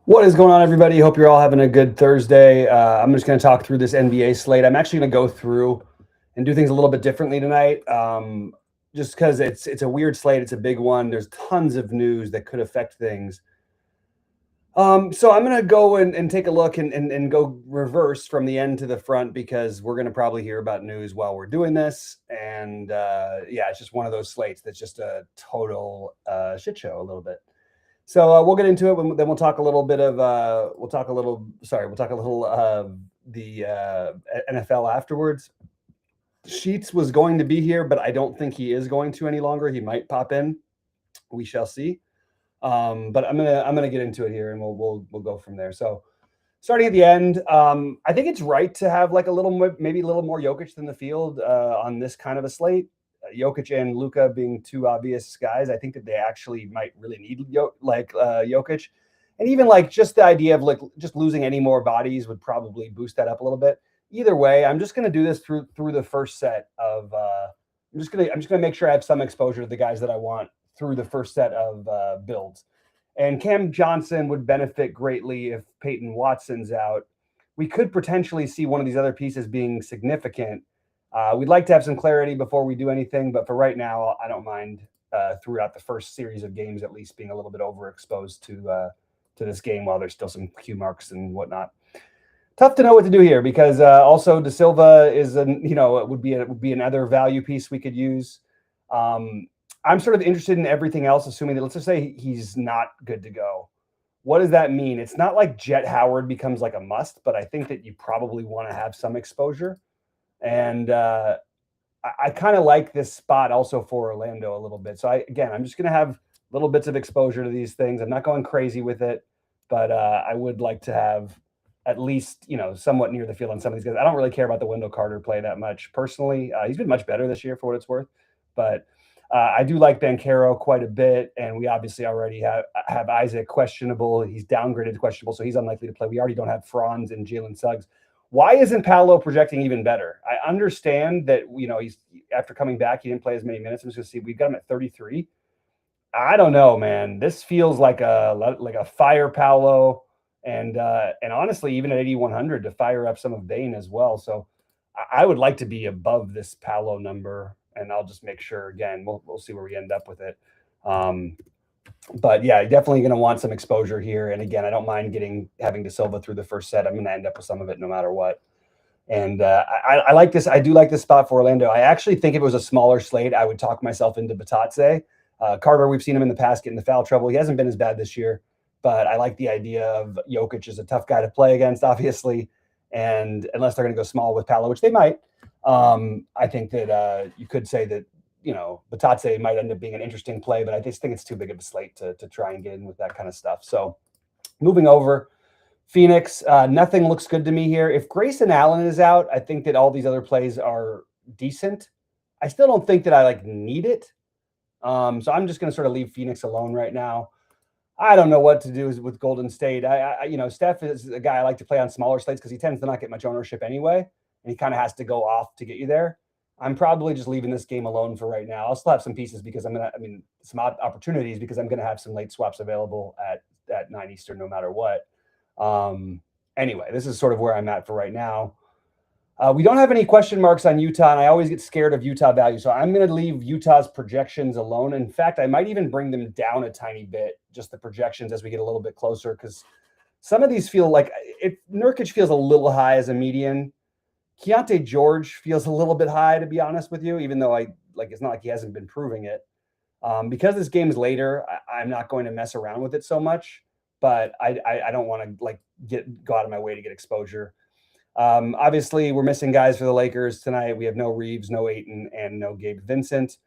What is going on, everybody? Hope you're all having a good Thursday. I'm just going to talk through this NBA slate. I'm actually going to go through and do things a little bit differently tonight, just because it's a weird slate. It's a big one. There's tons of news that could affect things. So I'm going to go and take a look and go reverse from the end to the front because we're going to probably hear about news while we're doing this. And yeah, it's just one of those slates that's just a total shit show a little bit. So we'll get into it. Then we'll talk a little bit of we'll talk a little the NFL afterwards. Sheets was going to be here, but I don't think he is going to any longer. He might pop in. We shall see. But I'm gonna get into it here, and we'll go from there. So starting at the end, I think it's right to have like maybe a little more Jokic than the field on this kind of a slate. Jokic and Luka being two obvious guys, I think that they actually might really need Jokic, and even like just the idea of like just losing any more bodies would probably boost that up a little bit. Either way, I'm just going to do this through the first set of. I'm just gonna make sure I have some exposure to the guys that I want through the first set of builds. And Cam Johnson would benefit greatly if Peyton Watson's out. We could potentially see one of these other pieces being significant. We'd like to have some clarity before we do anything, but for right now, I don't mind throughout the first series of games at least being a little bit overexposed to this game while there's still some Q marks and whatnot. Tough to know what to do here because also De Silva is it would be another value piece we could use. I'm sort of interested in everything else, assuming that let's just say he's not good to go. What does that mean? It's not like Jet Howard becomes like a must, but I think that you probably want to have some exposure. And I kind of like this spot also for Orlando a little bit. So I'm just going to have little bits of exposure to these things. I'm not going crazy with it, but I would like to have at least, somewhat near the field on some of these guys. I don't really care about the Wendell Carter play that much personally. He's been much better this year for what it's worth, but I do like Banchero quite a bit. And we obviously already have Isaac questionable. He's downgraded to questionable, so he's unlikely to play. We already don't have Franz and Jalen Suggs. Why isn't Paolo projecting even better? I understand that, he's after coming back, he didn't play as many minutes. I'm just going to see. We've got him at 33. I don't know, man. This feels like a fire Paolo, and honestly, even at 8,100 to fire up some of Bane as well. So I would like to be above this Paolo number, and I'll just make sure again. We'll see where we end up with it. But yeah, definitely going to want some exposure here. And again, I don't mind having De Silva through the first set. I'm going to end up with some of it no matter what. And I like this. I do like this spot for Orlando. I actually think if it was a smaller slate, I would talk myself into Batatse. Carter, we've seen him in the past get into foul trouble. He hasn't been as bad this year, but I like the idea of Jokic is a tough guy to play against, obviously. And unless they're going to go small with Paolo, which they might, I think that you could say that Batatse might end up being an interesting play, but I just think it's too big of a slate to try and get in with that kind of stuff. So moving over, Phoenix, nothing looks good to me here. If Grayson Allen is out, I think that all these other plays are decent. I still don't think that I need it. So I'm just going to sort of leave Phoenix alone right now. I don't know what to do with Golden State. Steph is a guy I like to play on smaller slates because he tends to not get much ownership anyway, and he kind of has to go off to get you there. I'm probably just leaving this game alone for right now. I'll still have some pieces because some opportunities because I'm going to have some late swaps available at 9 Eastern no matter what. Anyway, this is sort of where I'm at for right now. We don't have any question marks on Utah, and I always get scared of Utah value. So I'm going to leave Utah's projections alone. In fact, I might even bring them down a tiny bit, just the projections as we get a little bit closer, because some of these feel like Nurkic feels a little high as a median. Keontae George feels a little bit high, to be honest with you, even though it's not like he hasn't been proving it. Because this game's later, I'm not going to mess around with it so much, but I don't want to go out of my way to get exposure. Obviously, we're missing guys for the Lakers tonight. We have no Reeves, no Ayton, and no Gabe Vincent.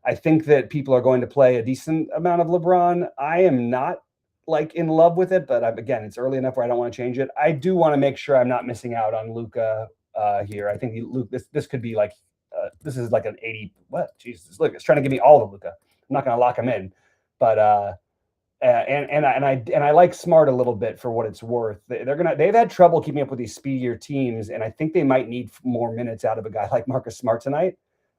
I think that people are going to play a decent amount of LeBron. I am not in love with it, but again, it's early enough where I don't want to change it. I do want to make sure I'm not missing out on Luka here. I think this could be this is like an 80. What? Jesus, look, it's trying to give me all the Luka. I'm not going to lock him in, but and I like Smart a little bit for what it's worth. They've had trouble keeping up with these speedier teams, and I think they might need more minutes out of a guy like Marcus Smart tonight.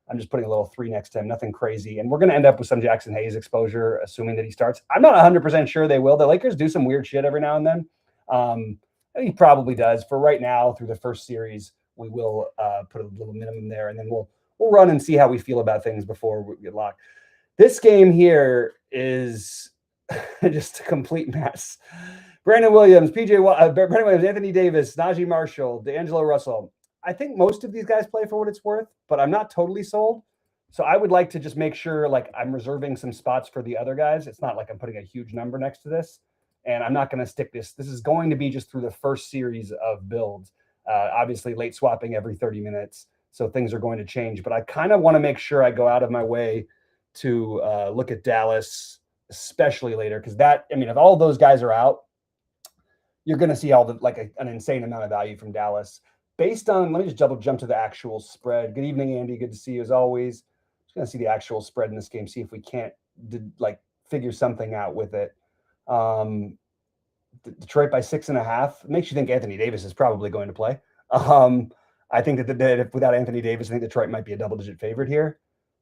I'm just putting a little 3 next to him, nothing crazy. And we're going to end up with some Jackson Hayes exposure, assuming that he starts. I'm not 100% sure they will. The Lakers do some weird shit every now and then. He probably does. For right now, through the first series, we will put a little minimum there, and then we'll run and see how we feel about things before we get locked. This game here is just a complete mess. Brandon Williams, Brandon Williams, Anthony Davis, Najee Marshall, D'Angelo Russell. I think most of these guys play for what it's worth, but I'm not totally sold. So I would like to just make sure like I'm reserving some spots for the other guys. It's not like I'm putting a huge number next to this. And I'm not going to stick this. This is going to be just through the first series of builds. Obviously, late swapping every 30 minutes. So things are going to change. But I kind of want to make sure I go out of my way to look at Dallas, especially later. Because if all those guys are out, you're going to see an insane amount of value from Dallas. Based on, let me just jump to the actual spread. Good evening, Andy. Good to see you as always. Just going to see the actual spread in this game, see if we can't figure something out with it. Detroit by 6.5. It makes you think Anthony Davis is probably going to play. I think that without Anthony Davis, I think Detroit might be a double-digit favorite here.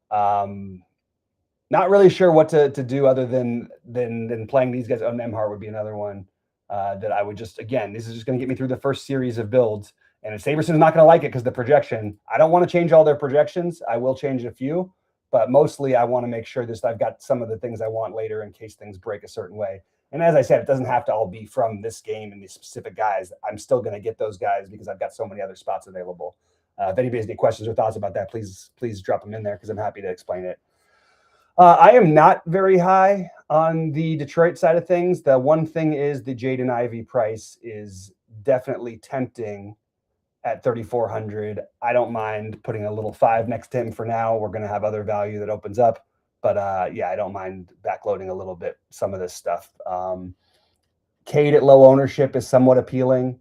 Not really sure what to do other than playing these guys. Nembhard would be another one that I would just, again, this is just going to get me through the first series of builds. And if Saberson's not going to like it because the projection, I don't want to change all their projections. I will change a few, but mostly I want to make sure I've got some of the things I want later in case things break a certain way. And as I said, it doesn't have to all be from this game and these specific guys. I'm still going to get those guys because I've got so many other spots available. If anybody has any questions or thoughts about that, please drop them in there because I'm happy to explain it. I am not very high on the Detroit side of things. The one thing is the Jaden Ivey price is definitely tempting at 3,400. I don't mind putting a little 5 next to him for now. We're going to have other value that opens up. But I don't mind backloading a little bit some of this stuff. Cade at low ownership is somewhat appealing.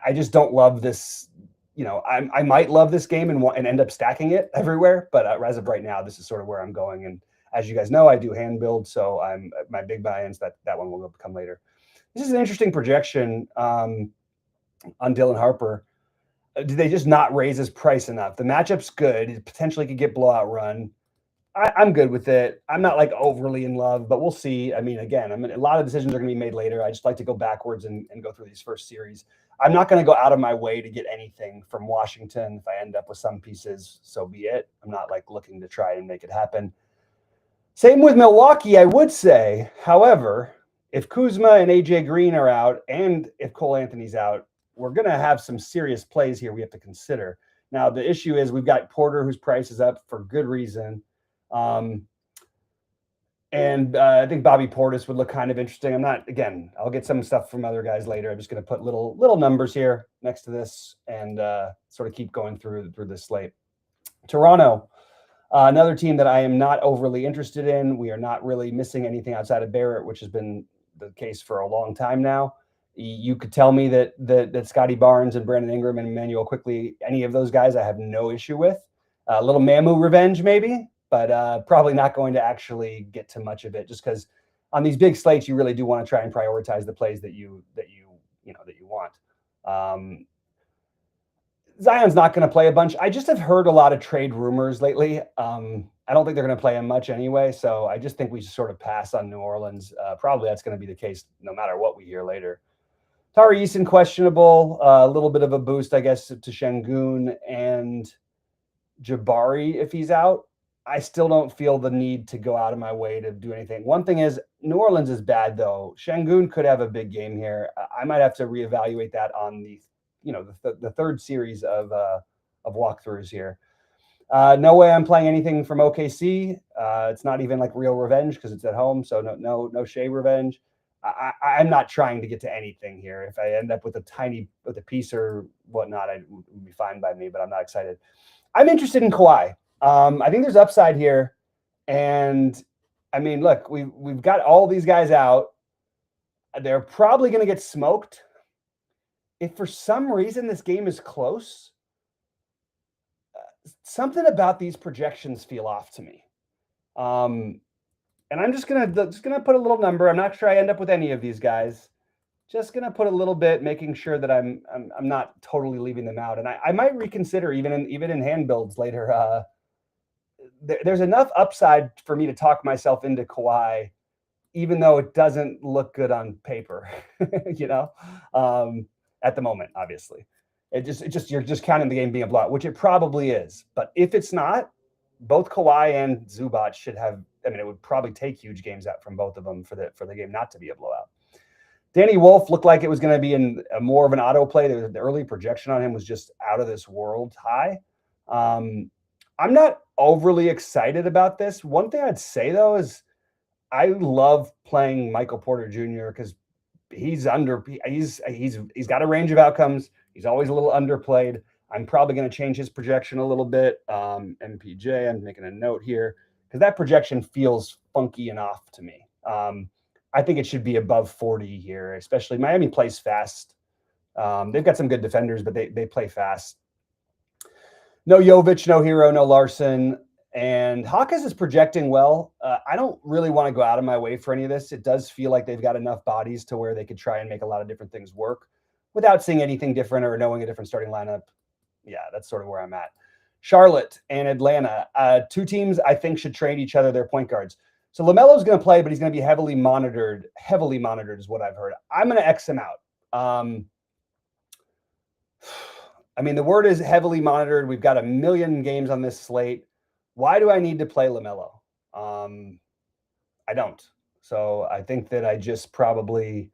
I just don't love this. I might love this game and end up stacking it everywhere. But as of right now, this is sort of where I'm going. And as you guys know, I do hand build. So my big buy-ins, that one will come later. This is an interesting projection on Dylan Harper. Did they just not raise his price enough? The matchup's good. It potentially could get blowout run. I'm good with it. I'm not overly in love, but we'll see. A lot of decisions are going to be made later. I just like to go backwards and go through these first series. I'm not going to go out of my way to get anything from Washington. If I end up with some pieces, so be it. I'm not looking to try and make it happen. Same with Milwaukee, I would say. However, if Kuzma and AJ Green are out and if Cole Anthony's out, we're going to have some serious plays here we have to consider. Now, the issue is we've got Porter, whose price is up for good reason. I think Bobby Portis would look kind of interesting. I'll get some stuff from other guys later. I'm just going to put little numbers here next to this and sort of keep going through this slate. Toronto, another team that I am not overly interested in. We are not really missing anything outside of Barrett, which has been the case for a long time now. You could tell me that Scotty Barnes and Brandon Ingram and Emmanuel Quickly, any of those guys I have no issue with. A little Mamu revenge maybe, but probably not going to actually get to much of it just because on these big slates, you really do want to try and prioritize the plays that you want. Zion's not going to play a bunch. I just have heard a lot of trade rumors lately. I don't think they're going to play him much anyway. So I just think we should sort of pass on New Orleans. Probably that's going to be the case no matter what we hear later. Tari Eason questionable, a little bit of a boost, I guess, to Şengün and Jabari if he's out. I still don't feel the need to go out of my way to do anything. One thing is New Orleans is bad though. Şengün could have a big game here. I might have to reevaluate that on the third series of walkthroughs here. No way I'm playing anything from OKC. It's not even real revenge because it's at home. So no Shea revenge. I'm not trying to get to anything here. If I end up with a piece or whatnot, it would be fine by me, but I'm not excited. I'm interested in Kawhi. I think there's upside here. And look, we've got all these guys out. They're probably going to get smoked. If for some reason this game is close, something about these projections feel off to me. And I'm just gonna put a little number. I'm not sure I end up with any of these guys. Just gonna put a little bit, making sure that I'm not totally leaving them out. And I might reconsider even in hand builds later there's enough upside for me to talk myself into Kawhi, even though it doesn't look good on paper, at the moment, obviously. You're just counting the game being a blowout, which it probably is. But if it's not, both Kawhi and Zubac should have. I mean, it would probably take huge games out from both of them for the game not to be a blowout. Danny Wolf looked like it was going to be in more of an auto play. The early projection on him was just out of this world high. I'm not overly excited about this. One thing I'd say though is I love playing Michael Porter Jr. because he's got a range of outcomes. He's always a little underplayed. I'm probably going to change his projection a little bit. MPJ, I'm making a note here because that projection feels funky and off to me. I think it should be above 40 here, especially Miami plays fast. They've got some good defenders, but they play fast. No Jovic, no Hero, no Larson. And Hawkins is projecting well. I don't really want to go out of my way for any of this. It does feel like they've got enough bodies to where they could try and make a lot of different things work without seeing anything different or knowing a different starting lineup. Yeah, that's sort of where I'm at. Charlotte and Atlanta, two teams I think should trade each other their point guards. So LaMelo's going to play, but he's going to be heavily monitored. Heavily monitored is what I've heard. I'm going to X him out. I mean, the word is heavily monitored. We've got a million games on this slate. Why do I need to play LaMelo? I don't. So I think that I just probably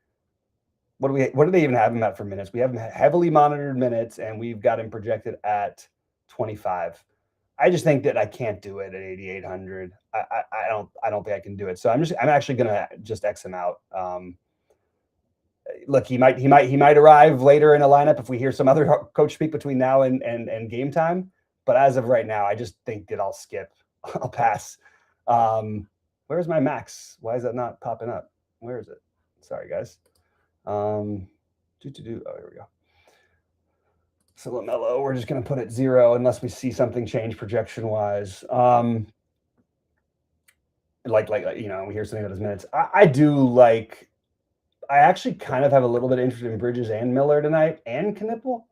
what do they even have him at for minutes? We have him heavily monitored minutes, and we've got him projected at 25. I just think that I can't do it at 8,800. I don't think I can do it. So I'm actually gonna just X him out. Look, he might arrive later in a lineup if we hear some other coach speak between now and game time. But as of right now, I just think that I'll skip. I'll pass. Where's my max? Why is that not popping up? Where is it? Sorry, guys. Oh, here we go. So LaMelo, we're just going to put it 0 unless we see something change projection wise. We hear something about his minutes. I actually kind of have a little bit of interest in Bridges and Miller tonight and Knipple.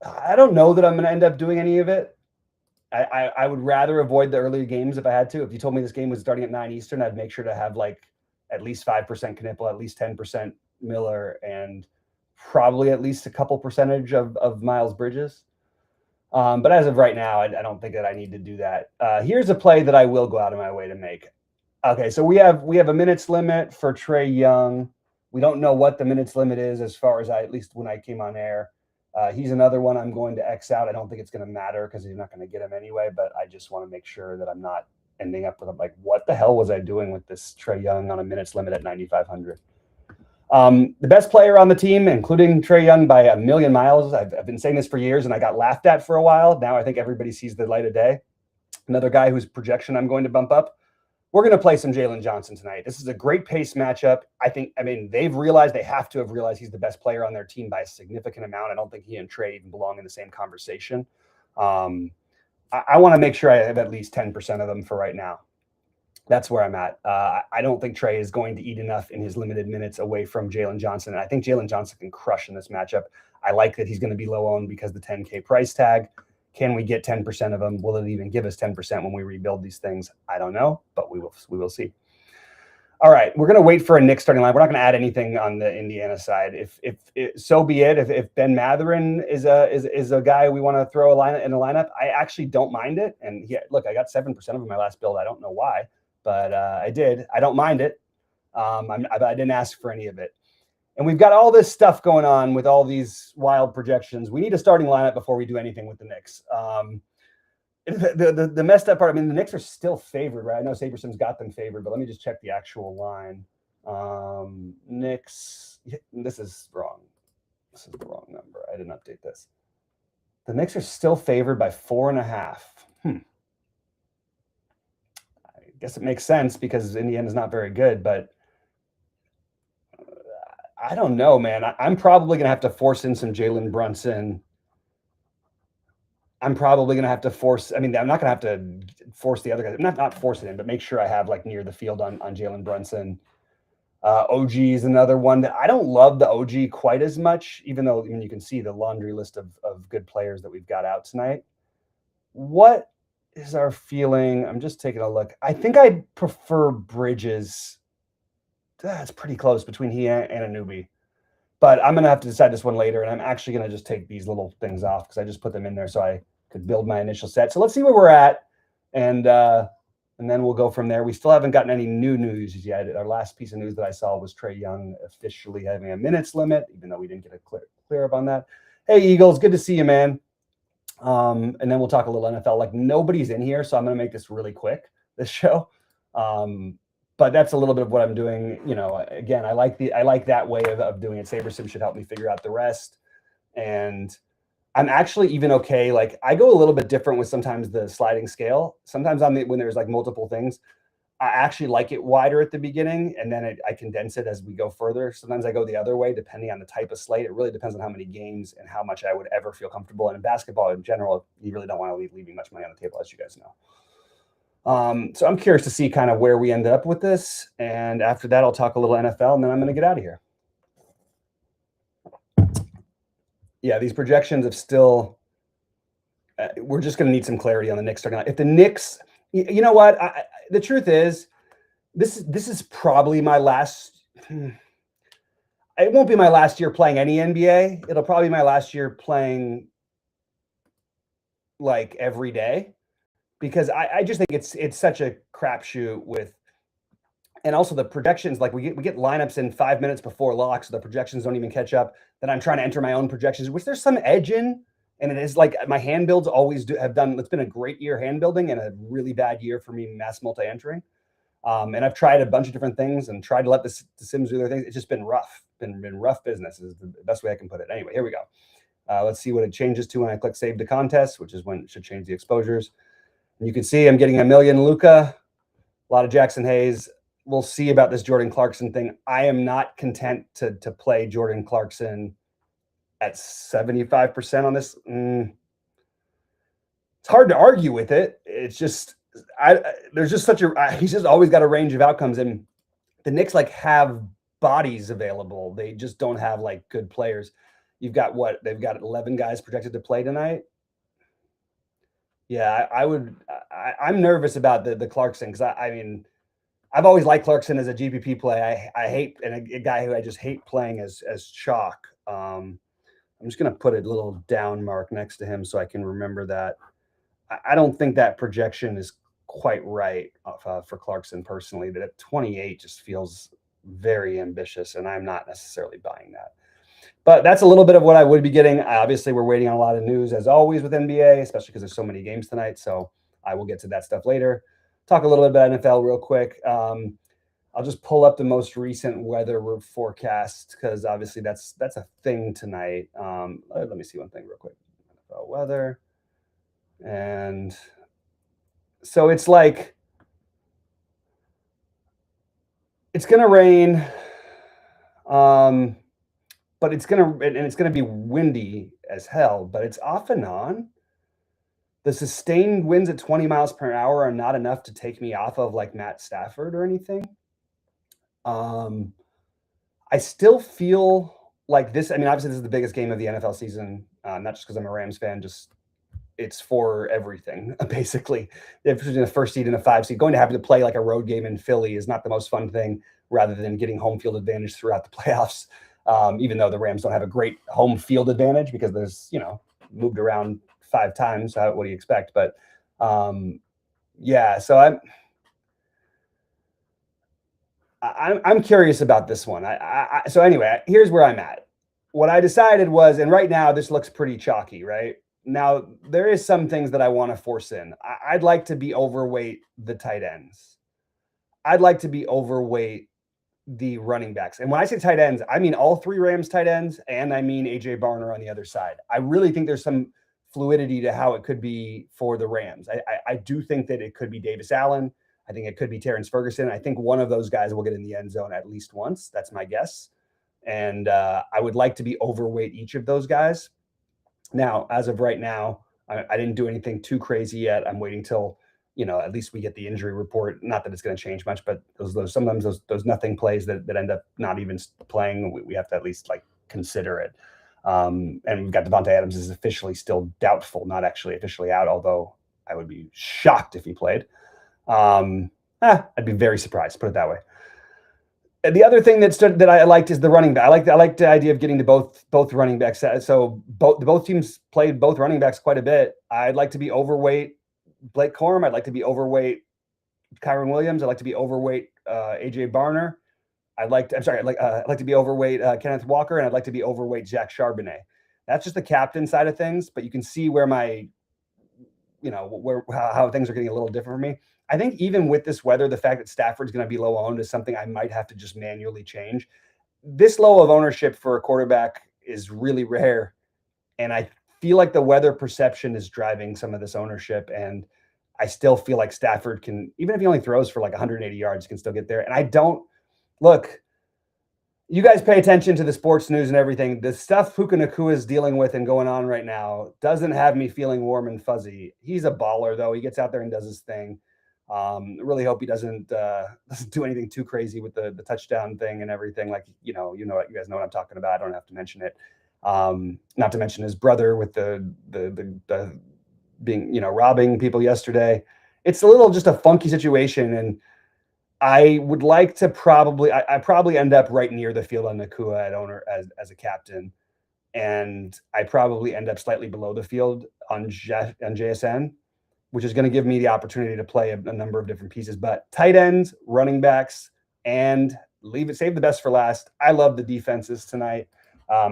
I don't know that I'm going to end up doing any of it. I would rather avoid the early games if I had to. If you told me this game was starting at 9 Eastern, I'd make sure to have at least 5% Knipple, at least 10% Miller, and probably at least a couple percentage of Miles Bridges. But as of right now, I don't think that I need to do that. Here's a play that I will go out of my way to make. Okay, so we have a minutes limit for Trae Young. We don't know what the minutes limit is as far as at least when I came on air. He's another one I'm going to X out. I don't think it's going to matter because you're not going to get him anyway, but I just want to make sure that I'm not ending up with what the hell was I doing with this Trae Young on a minutes limit at 9,500? The best player on the team, including Trae Young by a million miles. I've been saying this for years, and I got laughed at for a while. Now I think everybody sees the light of day. Another guy whose projection I'm going to bump up. We're going to play some Jalen Johnson tonight. This is a great pace matchup. They have to have realized he's the best player on their team by a significant amount. I don't think he and Trae even belong in the same conversation. I want to make sure I have at least 10% of them for right now. That's where I'm at. I don't think Trae is going to eat enough in his limited minutes away from Jalen Johnson. And I think Jalen Johnson can crush in this matchup. I like that he's going to be low owned because the 10K price tag. Can we get 10% of them? Will it even give us 10% when we rebuild these things? I don't know, but we will see. All right, we're going to wait for a Knicks starting line. We're not going to add anything on the Indiana side. If so be it. If Ben Mathurin is a guy we want to throw in a lineup, I actually don't mind it. And yeah, look, I got 7% of him in my last build. I don't know why, but I did. I don't mind it. I didn't ask for any of it. And we've got all this stuff going on with all these wild projections. We need a starting lineup before we do anything with the Knicks. The messed up part, the Knicks are still favored, right? I know Saberson's got them favored, but let me just check the actual line. Knicks, this is wrong. This is the wrong number. I didn't update this. The Knicks are still favored by 4.5. I guess it makes sense because Indiana's not very good, but I don't know, man. I'm probably going to have to force in some Jalen Brunson. I'm probably going to have to force. I'm not going to have to force the other guys. Not force it in, but make sure I have near the field on Jalen Brunson. OG is another one that I don't love the OG quite as much, even though you can see the laundry list of good players that we've got out tonight. What is our feeling? I'm just taking a look. I think I prefer Bridges. That's pretty close between he and a newbie. But I'm going to have to decide this one later, and I'm actually going to just take these little things off because I just put them in there so I could build my initial set. So let's see where we're at, and then we'll go from there. We still haven't gotten any new news yet. Our last piece of news that I saw was Trae Young officially having a minutes limit, even though we didn't get a clear up on that. Hey, Eagles, good to see you, man. And then we'll talk a little NFL. Like, nobody's in here, so I'm going to make this really quick, this show. But that's a little bit of what I'm doing. You know, again, I like that way of doing it. SaberSim should help me figure out the rest. And I'm actually even okay. Like, I go a little bit different with sometimes the sliding scale. Sometimes when there's like multiple things, I actually like it wider at the beginning, and then I condense it as we go further. Sometimes I go the other way, depending on the type of slate. It really depends on how many games and how much I would ever feel comfortable. And in basketball in general, you really don't want to leaving much money on the table, as you guys know. So I'm curious to see kind of where we ended up with this. And after that, I'll talk a little NFL, and then I'm going to get out of here. Yeah, these projections have still, we're just going to need some clarity on the Knicks. If the Knicks, you know what? The truth is, this is probably my last, it won't be my last year playing any NBA. It'll probably be my last year playing like every day, because I just think it's such a crapshoot with, and also the projections, like we get lineups in 5 minutes before lock, so the projections don't even catch up. Then I'm trying to enter my own projections, which there's some edge in, and it is like my hand builds always have done. It's been a great year hand building and a really bad year for me mass multi-entering. And I've tried a bunch of different things and tried to let the Sims do their things. It's just been rough, been rough business is the best way I can put it. Anyway, here we go. Let's see what it changes to when I click save to contest, which is when it should change the exposures. And you can see I'm getting 1 million Luka, a lot of Jackson Hayes. We'll see about this Jordan Clarkson thing. I am not content to play Jordan Clarkson at 75% on this. It's hard to argue with it. It's just, there's just such a, he's just always got a range of outcomes. And the Knicks like have bodies available. They just don't have like good players. You've got what? They've got 11 guys projected to play tonight. Yeah, I'm nervous about the Clarkson, because I mean, I've always liked Clarkson as a GPP play. I hate, and a guy who I just hate playing as chalk. I'm just going to put a little down mark next to him so I can remember that. I don't think that projection is quite right for Clarkson personally. That at 28 just feels very ambitious, and I'm not necessarily buying that. But that's a little bit of what I would be getting. Obviously, we're waiting on a lot of news, as always, with NBA, especially because there's so many games tonight. So I will get to that stuff later. Talk a little bit about NFL real quick. I'll just pull up the most recent weather forecast, because obviously that's a thing tonight. Let me see one thing real quick. NFL weather. And so it's like, it's going to rain, but it's going to be windy as hell, but it's off and on. The sustained winds at 20 miles per hour are not enough to take me off of like Matt Stafford or anything. I still feel like this. I mean, obviously, this is the biggest game of the NFL season, not just because I'm a Rams fan, just it's for everything, basically. If it's in a 1st seed and a 5 seed, going to have to play like a road game in Philly is not the most fun thing, rather than getting home field advantage throughout the playoffs. Even though the Rams don't have a great home field advantage because there's, moved around 5 times. What do you expect? But yeah, so I'm curious about this one. So anyway, here's where I'm at. What I decided was, and right now this looks pretty chalky, right? Now there is some things that I want to force in. I'd like to be overweight the tight ends. I'd like to be overweight the running backs. And when I say tight ends, I mean all 3 Rams tight ends, and I mean AJ Barner on the other side. I really think there's some fluidity to how it could be for the Rams. I do think that it could be Davis Allen. I think it could be Terrence Ferguson. I think one of those guys will get in the end zone at least once. That's my guess. And I would like to be overweight each of those guys. Now, as of right now, I didn't do anything too crazy yet. I'm waiting till, at least we get the injury report. Not that it's going to change much, but sometimes those nothing plays that end up not even playing, we have to at least like consider it. And we've got Devontae Adams is officially still doubtful, not actually officially out, although I would be shocked if he played. I'd be very surprised, put it that way. And the other thing that I liked is the running back. I like the idea of getting to both running backs. So both teams played both running backs quite a bit. I'd like to be overweight Blake Corum. I'd like to be overweight Kyron Williams. I'd like to be overweight AJ Barner. I'd like to be overweight Kenneth Walker, and I'd like to be overweight Jack Charbonnet. That's just the captain side of things, but you can see where my, how things are getting a little different for me. I think even with this weather, the fact that Stafford's going to be low owned is something I might have to just manually change. This low of ownership for a quarterback is really rare, and I feel like the weather perception is driving some of this ownership, and I still feel like Stafford can, even if he only throws for like 180 yards, can still get there. And I don't look. You guys pay attention to the sports news and everything. The stuff Puka Nacua is dealing with and going on right now doesn't have me feeling warm and fuzzy. He's a baller, though. He gets out there and does his thing. Really hope he doesn't do anything too crazy with the touchdown thing and everything. Like, you guys know what I'm talking about. I don't have to mention it. Not to mention his brother with the being, robbing people yesterday. It's a little just a funky situation, and I would like to I probably end up right near the field on Nacua at owner as a captain, and I probably end up slightly below the field on JSN, which is going to give me the opportunity to play a number of different pieces. But tight ends, running backs, and save the best for last. I love the defenses tonight,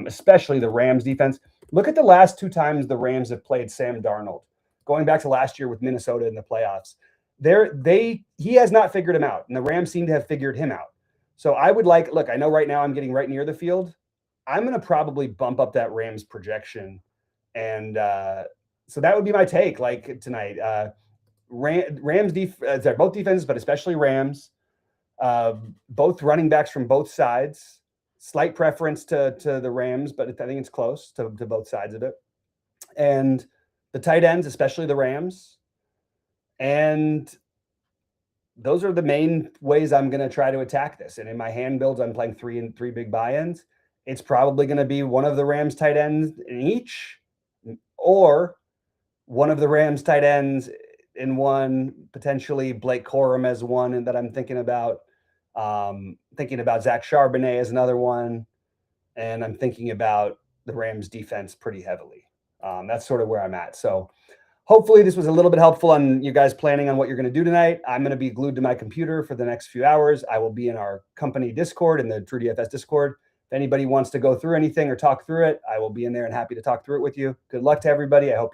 especially the Rams defense. Look at the last 2 times the Rams have played Sam Darnold, going back to last year with Minnesota in the playoffs. He has not figured him out, and the Rams seem to have figured him out. So I would look, I know right now I'm getting right near the field. I'm going to probably bump up that Rams projection. And so that would be my take tonight. Rams they're both defenses, but especially Rams. Both running backs from both sides. Slight preference to the Rams, but I think it's close to both sides of it. And the tight ends, especially the Rams. And those are the main ways I'm going to try to attack this. And in my hand builds, I'm playing 3 big buy-ins. It's probably going to be one of the Rams tight ends in each, or one of the Rams tight ends in one, potentially Blake Corum as one, and that I'm thinking about. Thinking about Zach Charbonnet as another one, and I'm thinking about the Rams defense pretty heavily. That's sort of where I'm at. So hopefully this was a little bit helpful on you guys planning on what you're going to do tonight. I'm going to be glued to my computer for the next few hours. I will be in our company Discord, in the TrueDFS Discord. If anybody wants to go through anything or talk through it, I will be in there and happy to talk through it with you. Good luck to everybody. I hope you